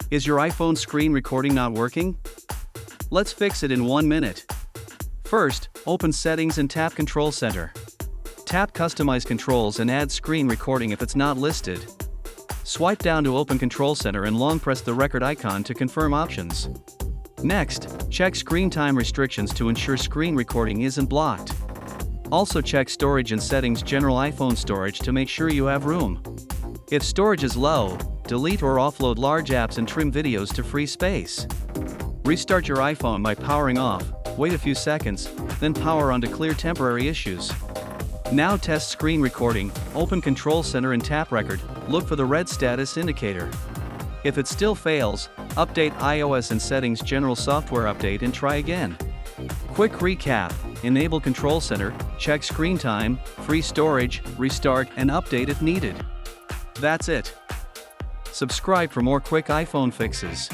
Is your iPhone screen recording not working? Let's fix it in 1 minute. First, open Settings and tap Control Center. Tap Customize Controls and add screen recording if it's not listed. Swipe down to open Control Center and long press the record icon to confirm options. Next, check screen time restrictions to ensure screen recording isn't blocked. Also check Storage and Settings General iPhone Storage to make sure you have room. If storage is low, delete or offload large apps and trim videos to free space. Restart your iPhone by powering off, wait a few seconds, then power on to clear temporary issues. Now test screen recording, open Control Center and tap Record, look for the red status indicator. If it still fails, update iOS and Settings General Software Update and try again. Quick recap: enable Control Center, check screen time, free storage, restart and update if needed. That's it. Subscribe for more quick iPhone fixes.